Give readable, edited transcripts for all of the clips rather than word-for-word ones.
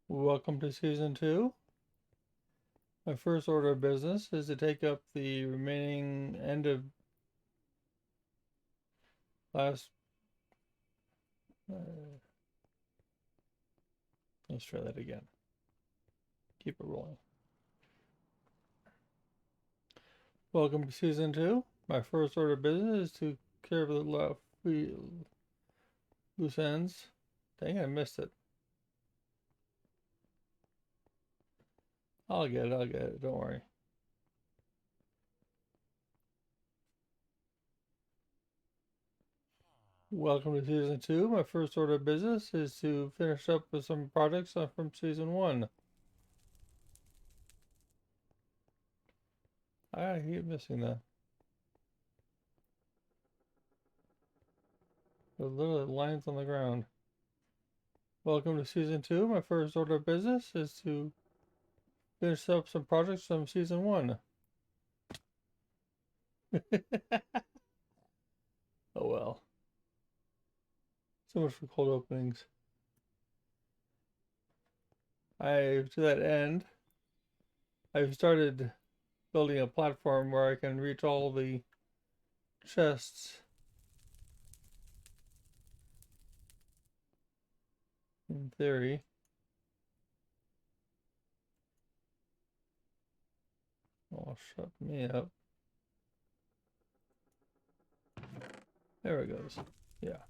Welcome to Season 2. My first order of business is to take up the remaining end of last... let's try that again. Keep it rolling. Welcome to Season 2. My first order of business is to care of the loose ends. Dang, I missed it. I'll get it, don't worry. Welcome to Season 2. My first order of business is to finish up with some projects from Season 1. I keep missing that. There's literally lines on the ground. Welcome to Season 2. My first order of business is to finish up some projects from Season 1. Oh well. So much for cold openings. To that end, I've started building a platform where I can reach all the chests in theory. Oh, shut me up. There it goes. Yeah.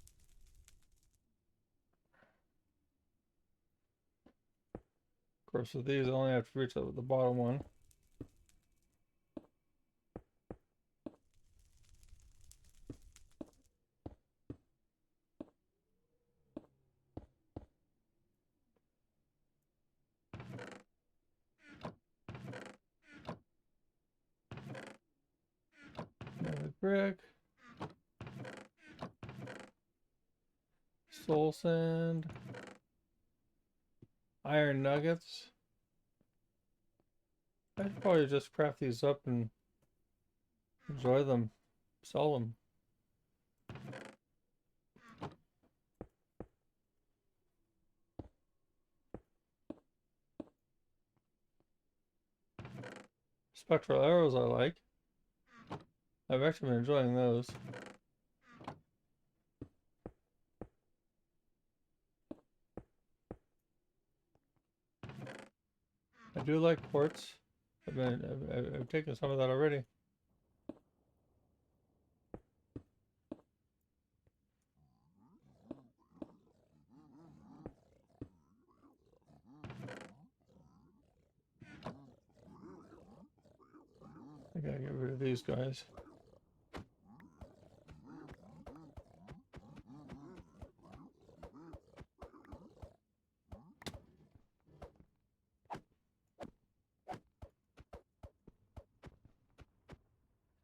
Of course, with these, I only have to reach the bottom one. Another brick. Soul sand. Iron nuggets. I should probably just craft these up and enjoy them. Sell them. Spectral arrows I like. I've actually been enjoying those. I do like quartz. I've taken some of that already. I gotta get rid of these guys.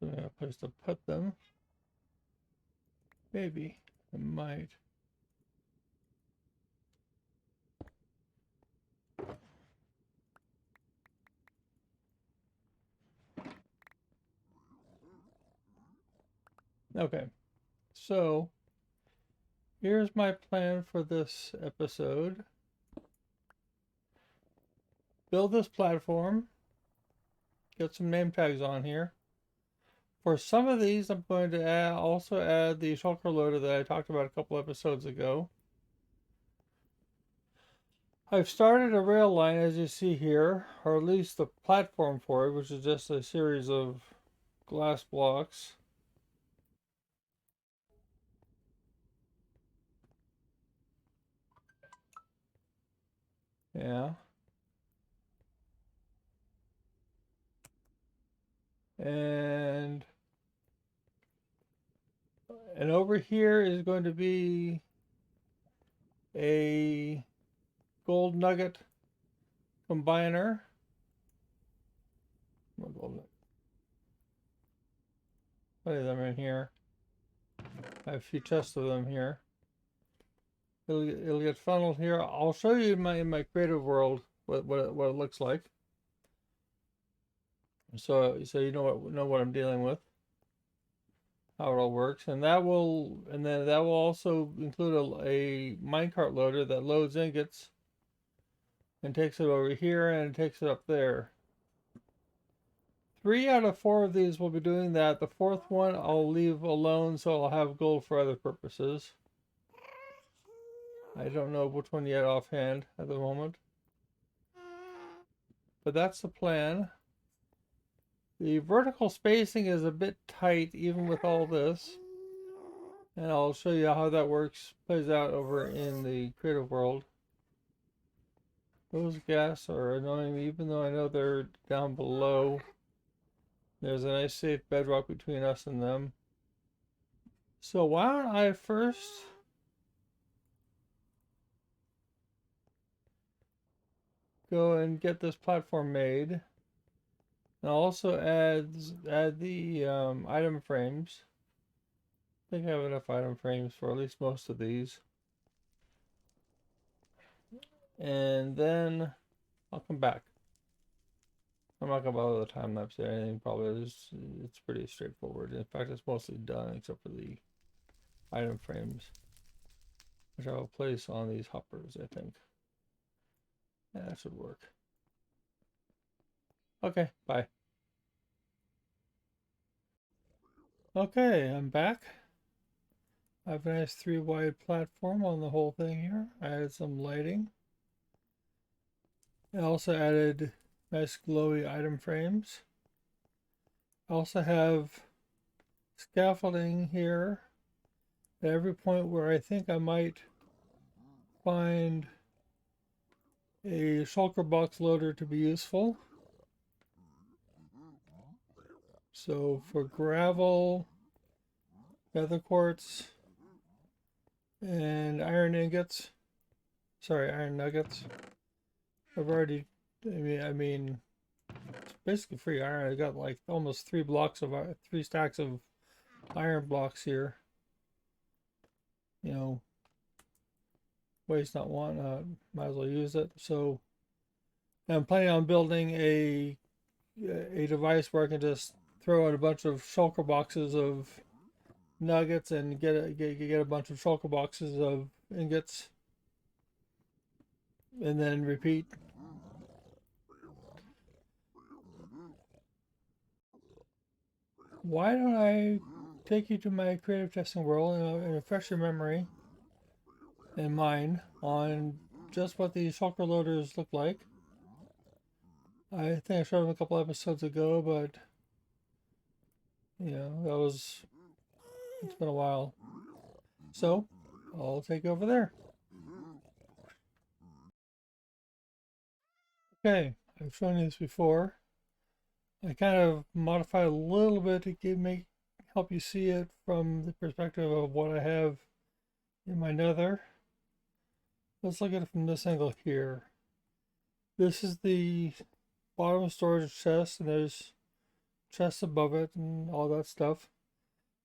So I got a place to put them. Maybe. I might. Okay. So here's my plan for this episode. Build this platform. Get some name tags on here. For some of these, I'm going to also add the shulker loader that I talked about a couple episodes ago. I've started a rail line, as you see here, or at least the platform for it, which is just a series of glass blocks. Yeah. And over here is going to be a gold nugget combiner. Plenty of them in here. I have a few chests of them here. It'll get funneled here. I'll show you in my creative world what it looks like. So you know what I'm dealing with, how it all works, and that will also include a minecart loader that loads ingots and takes it over here and it takes it up there. 3 out of 4 of these will be doing that. The 4th one I'll leave alone, so I'll have gold for other purposes. I don't know which one yet offhand at the moment. But that's the plan. The vertical spacing is a bit tight even with all this. And I'll show you how that plays out over in the creative world. Those gas are annoying me, even though I know they're down below. There's a nice safe bedrock between us and them. So why don't I first go and get this platform made. And I'll also add the item frames. I think I have enough item frames for at least most of these. And then I'll come back. I'm not going to bother the time lapse or anything, probably. It's pretty straightforward. In fact, it's mostly done except for the item frames, which I will place on these hoppers, I think. Yeah, that should work. Okay, bye. Okay, I'm back. I have a nice 3-wide platform on the whole thing here. I added some lighting. I also added nice glowy item frames. I also have scaffolding here at every point where I think I might find a shulker box loader to be useful. So for gravel, feather quartz, and iron ingots, sorry, iron nuggets. I've already, I mean, it's basically free iron. I got like almost 3 stacks of iron blocks here. You know, waste not want, might as well use it. So I'm planning on building a device where I can just throw out a bunch of shulker boxes of nuggets and get a bunch of shulker boxes of ingots, and then repeat. Why don't I take you to my creative testing world and refresh your memory and mine on just what these shulker loaders look like. I think I showed them a couple episodes ago, but you know, it's been a while. So I'll take you over there. Okay, I've shown you this before. I kind of modified a little bit to help you see it from the perspective of what I have in my nether. Let's look at it from this angle here. This is the bottom storage chest, and there's chests above it and all that stuff.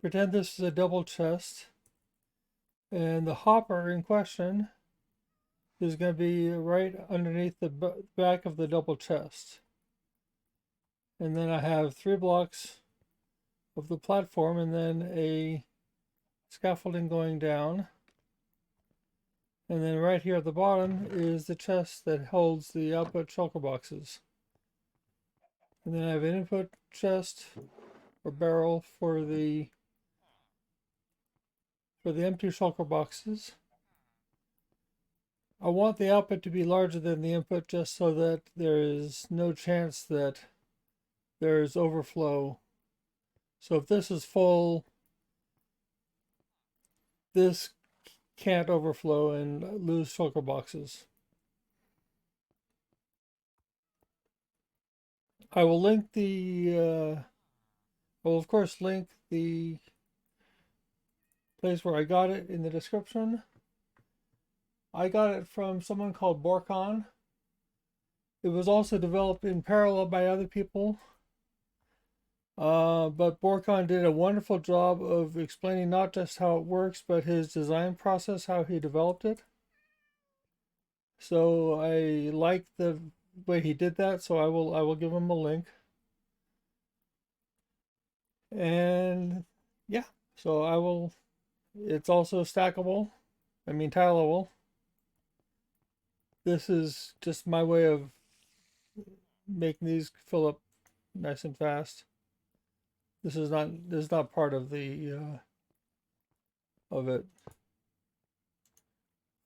Pretend this is a double chest, and the hopper in question is going to be right underneath the back of the double chest. And then I have 3 blocks of the platform and then a scaffolding going down. And then right here at the bottom is the chest that holds the output shulker boxes. And then I have an input chest or barrel for the empty shulker boxes. I want the output to be larger than the input just so that there is no chance that there's overflow. So if this is full, this can't overflow and lose shulker boxes. I will link I will of course link the place where I got it in the description. I got it from someone called Borcon. It was also developed in parallel by other people. But Borcon did a wonderful job of explaining not just how it works, but his design process, how he developed it. So I like the way he did that, so I will give him a link. And yeah, so it's also stackable, tileable. This is just my way of making these fill up nice and fast. This is not part of the of it.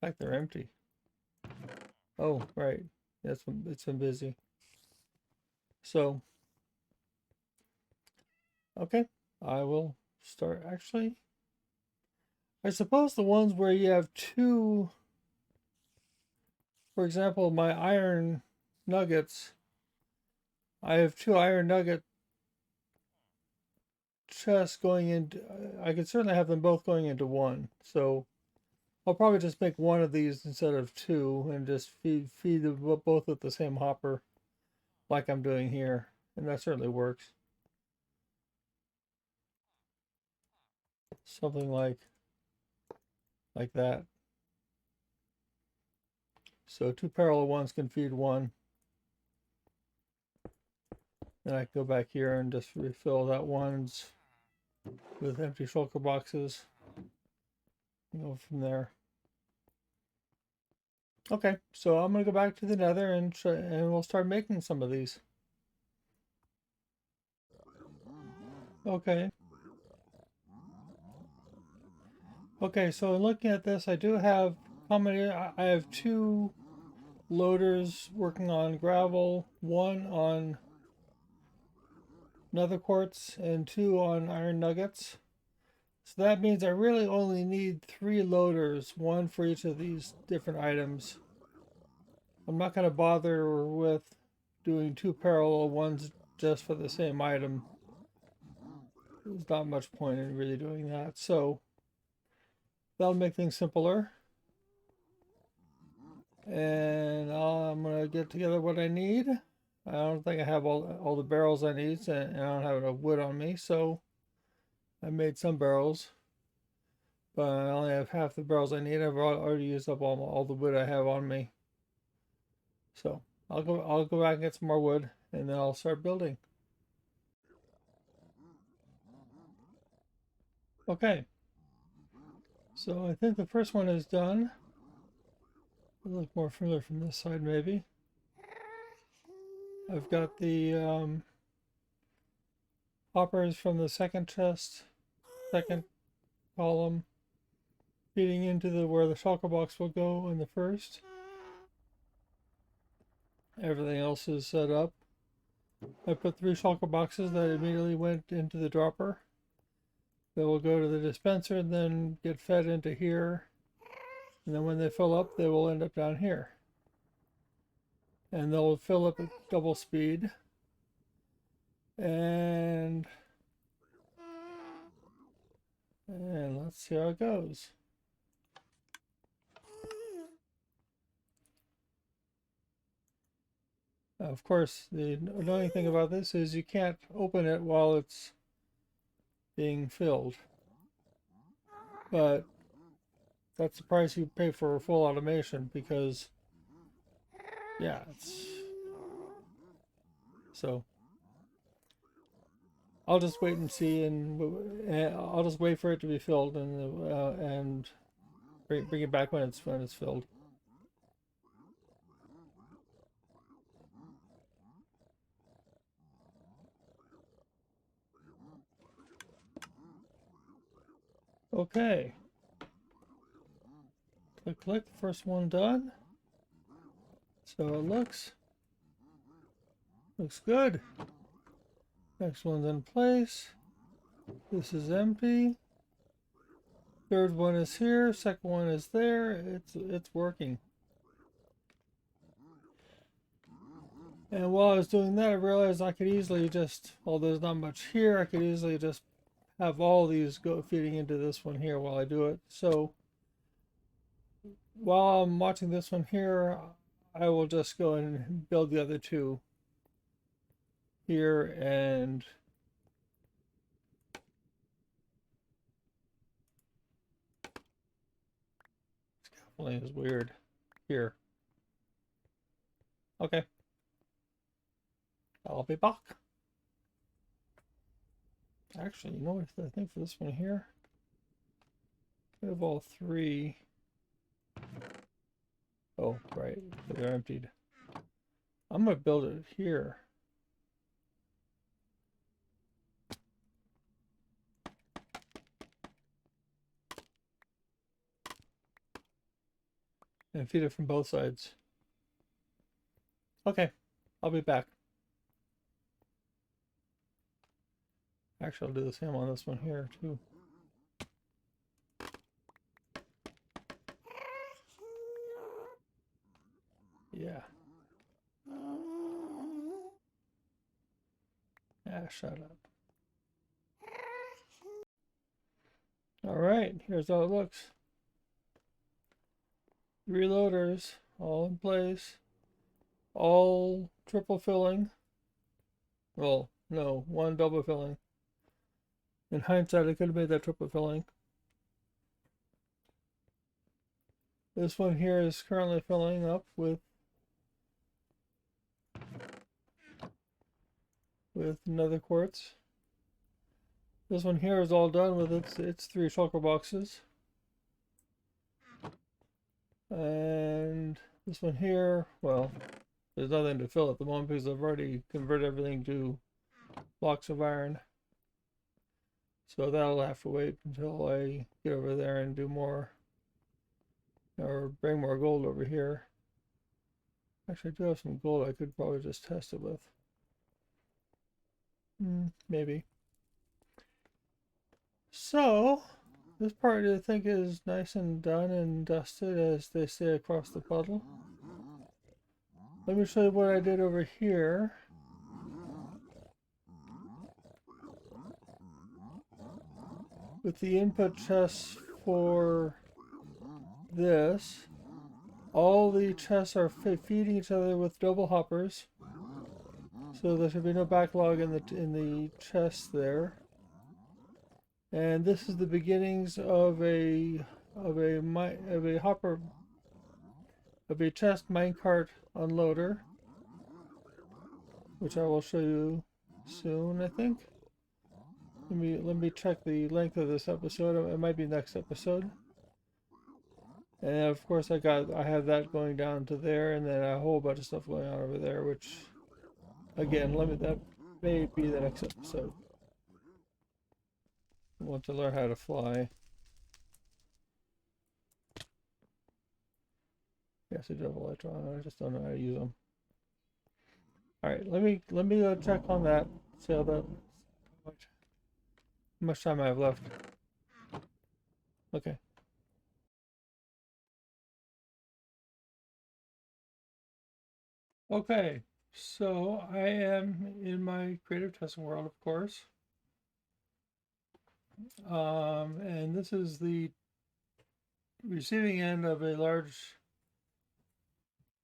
In fact, they're empty. Oh, right. It's been busy. So, okay, I will start. Actually, I suppose the ones where you have two, for example, my iron nuggets, I have two iron nugget chests going into, I could certainly have them both going into one. So I'll probably just make one of these instead of two and just feed them both with the same hopper like I'm doing here. And that certainly works. Something like that. So two parallel ones can feed one. Then I can go back here and just refill that ones with empty shulker boxes. Go from there. Okay, so I'm gonna go back to the nether and we'll start making some of these. Okay. Okay, so in looking at this, I do have how many? I have two loaders working on gravel, one on nether quartz, and two on iron nuggets. So that means I really only need 3 loaders, one for each of these different items. I'm not going to bother with doing 2 parallel ones just for the same item. There's not much point in really doing that. So that'll make things simpler. And I'm going to get together what I need. I don't think I have all the barrels I need, and I don't have enough wood on me, so I made some barrels. But I only have half the barrels I need. I've already used up all the wood I have on me. So I'll go back and get some more wood, and then I'll start building. Okay. So I think the first one is done. It'll look more familiar from this side, maybe. I've got the hoppers from the second chest, second column, feeding into where the shulker box will go in the first. Everything else is set up. I put 3 shulker boxes that immediately went into the dropper. They will go to the dispenser and then get fed into here. And then when they fill up, they will end up down here. And they'll fill up at double speed. And let's see how it goes. Of course, the annoying thing about this is you can't open it while it's being filled. But that's the price you pay for full automation, because yeah, so I'll just wait and see, and I'll just wait for it to be filled, and bring it back when it's filled. Okay. Click, click. First one done. So it looks good. Next one's in place. This is empty. Third one is here. Second one is there. It's working. And while I was doing that, I realized I could easily just, although there's not much here, I could easily just have all these go feeding into this one here while I do it. So while I'm watching this one here, I will just go and build the other two here, and scaffolding is weird here. Okay, I'll be back. Actually, you know what I think for this one here? We have all 3. Oh, right. They're emptied. I'm gonna build it here. And feed it from both sides. Okay, I'll be back. Actually, I'll do the same on this one here, too. Yeah. Ah, shut up. Alright, here's how it looks. 3 loaders, all in place. All triple filling. Well, no, 1 double filling. In hindsight, I could have made that triple filling. This one here is currently filling up with another quartz. This one here is all done with its 3 shulker boxes. And this one here, well, there's nothing to fill at the moment because I've already converted everything to blocks of iron. So that'll have to wait until I get over there and do more, or bring more gold over here. Actually, I do have some gold I could probably just test it with. Maybe. So, this part I think is nice and done and dusted, as they say across the puddle. Let me show you what I did over here. With the input chests for this, all the chests are feeding each other with double hoppers, so there should be no backlog in the chest there. And this is the beginnings of a chest minecart unloader, which I will show you soon, I think. Let me check the length of this episode. It might be next episode. And then of course I have that going down to there, and then a whole bunch of stuff going on over there, which again, that may be the next episode. I want to learn how to fly. Yes, I do have electron. I just don't know how to use them. All right, let me go check on that. See how much time I have left. Okay. Okay, so I am in my creative testing world, of course. And this is the receiving end of a large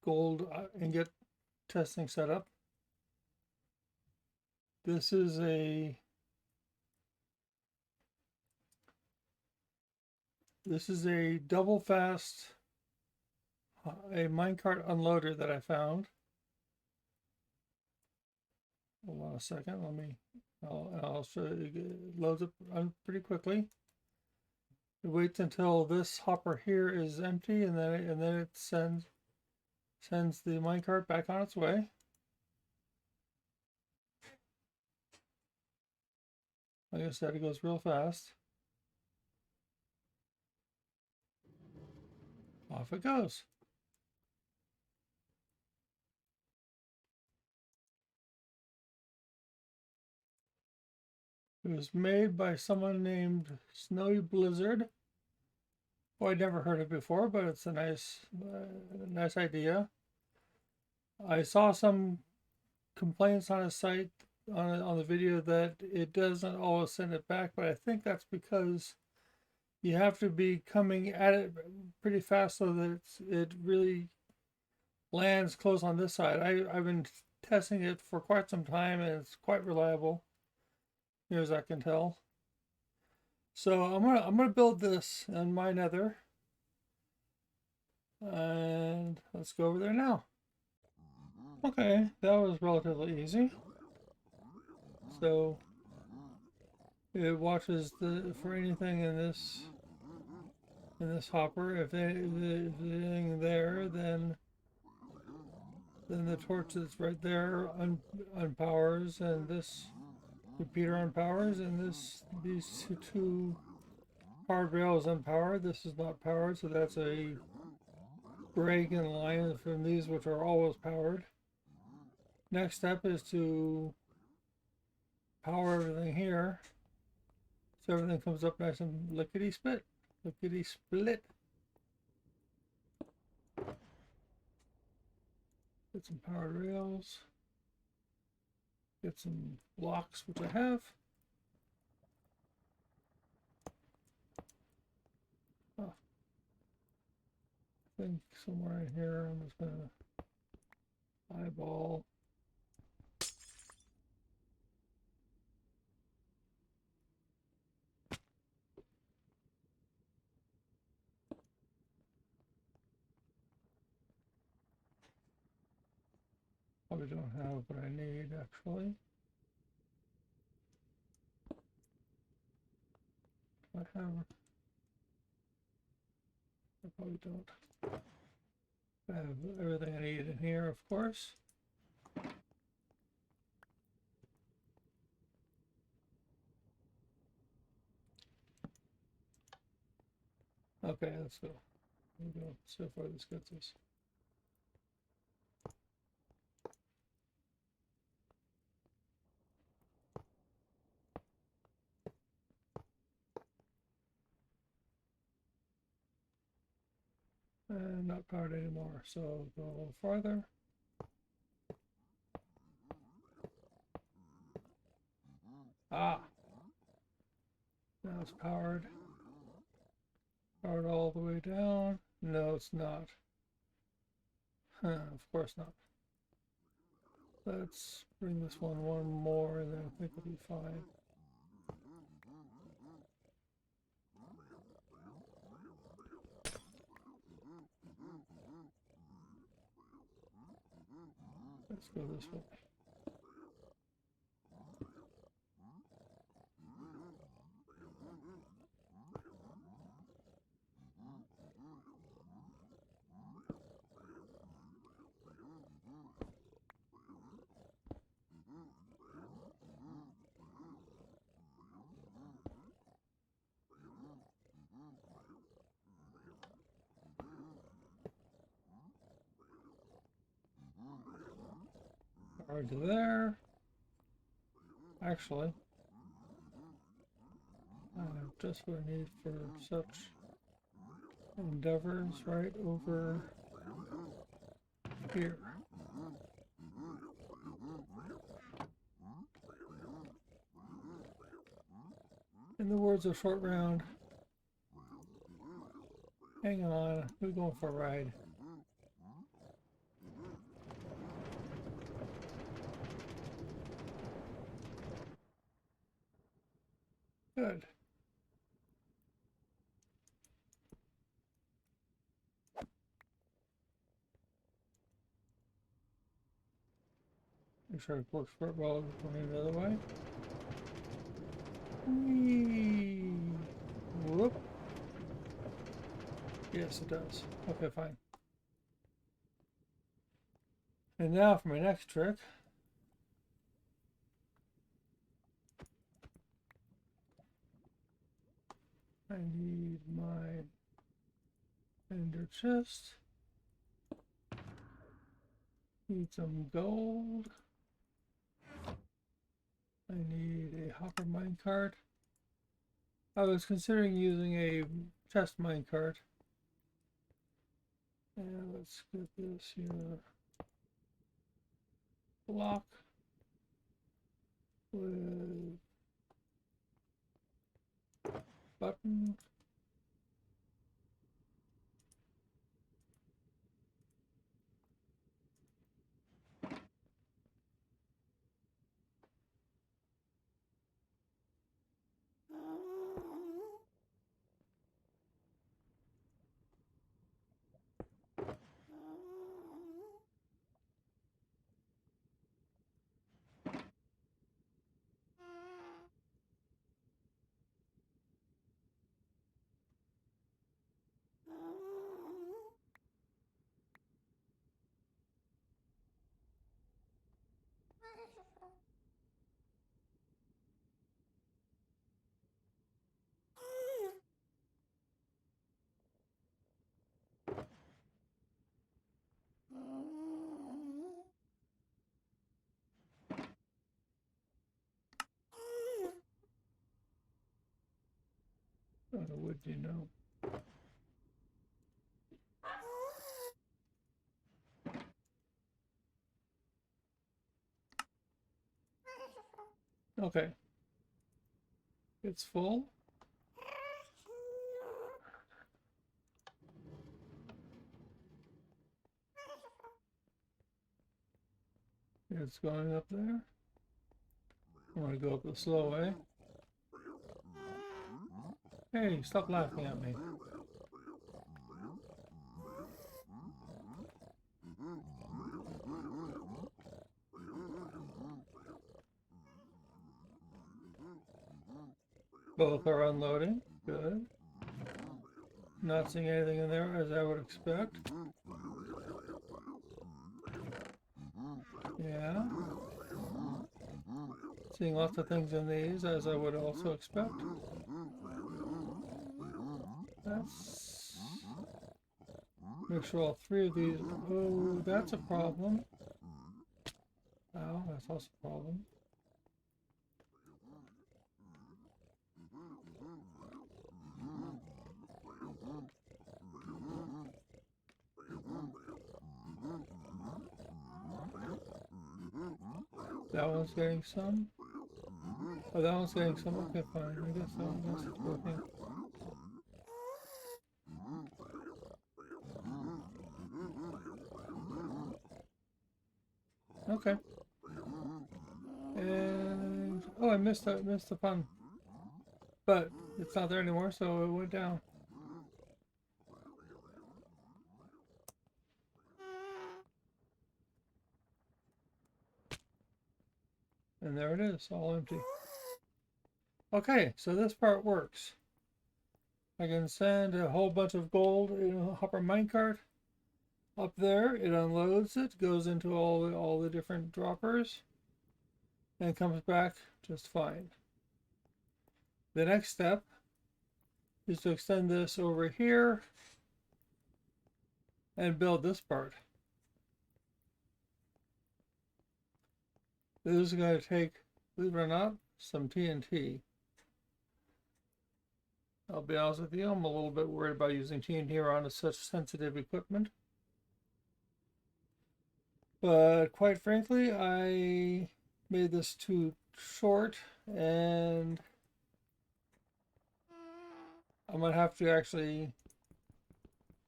gold ingot testing setup. This is a double fast a minecart unloader that I found. Hold on a second. I'll show you. It loads up pretty quickly. It waits until this hopper here is empty, and then it sends the minecart back on its way. Like I said, it goes real fast. Off it goes. It was made by someone named Snowy Blizzard, who I'd never heard of before, but it's a nice idea. I saw some complaints on his site on the video that it doesn't always send it back, but I think that's because you have to be coming at it pretty fast so that it really lands close on this side. I've been testing it for quite some time, and it's quite reliable, near as I can tell. So I'm gonna build this in my nether, and let's go over there now. Okay, that was relatively easy. So it watches for anything in this in this hopper. If there's anything there, then the torch that's right there unpowers, and this repeater unpowers, and these two powered rails unpowered. This is not powered, so that's a break in line from these, which are always powered. Next step is to power everything here, so everything comes up nice and lickety split. Lickety split. Get some powered rails. Get some blocks, which I have. Oh, I think somewhere in here, I'm just gonna eyeball. Probably don't have what I need, actually. I have. I probably don't. I have everything I need in here, of course. Okay, let's go. Let's go. See how far this gets us. And not powered anymore, so go a little farther. Ah! Now it's powered. Powered all the way down. No, it's not. Of course not. Let's bring this one more, and then I think it'll be fine. Let's go this way. Powered to there. Actually, I have just what I need for such endeavors right over here. In the words of Short Round, hang on, we're going for a ride. Good. Make sure it works for well going the other way. Whee! Whoop. Yes, it does. Okay, fine. And now for my next trick. I need my ender chest. Need some gold. I need a hopper minecart. I was considering using a chest minecart. And let's get this here. Block with button. would you know? Okay. It's full. It's going up there. I'm gonna go up the slow way. Hey, stop laughing at me. Both are unloading. Good. Not seeing anything in there as I would expect. Yeah. Seeing lots of things in these as I would also expect. That's... Make sure all three of these... Oh, that's a problem. Oh, that's also a problem. That one's getting some. Oh, that one's getting some. Okay, fine. I guess that one's working. Okay. And oh, I missed the fun. But it's not there anymore, so it went down. And there it is, all empty. Okay, so this part works. I can send a whole bunch of gold in a hopper minecart up there. It unloads it, goes into all the different droppers, and comes back just fine. The next step is to extend this over here and build this part. This is going to take, believe it or not, some TNT. I'll be honest with you, I'm a little bit worried about using TNT around such sensitive equipment. But quite frankly, I made this too short, and I'm going to have to actually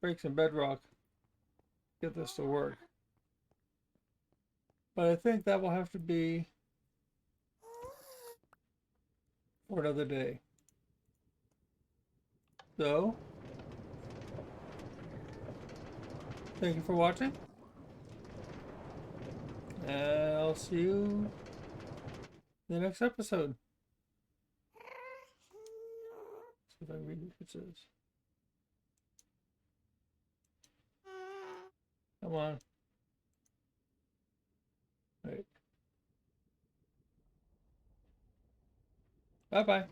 break some bedrock to get this to work. But I think that will have to be for another day. So, thank you for watching. And I'll see you in the next episode. See if I can read what it says. Come on. Wait. Bye-bye.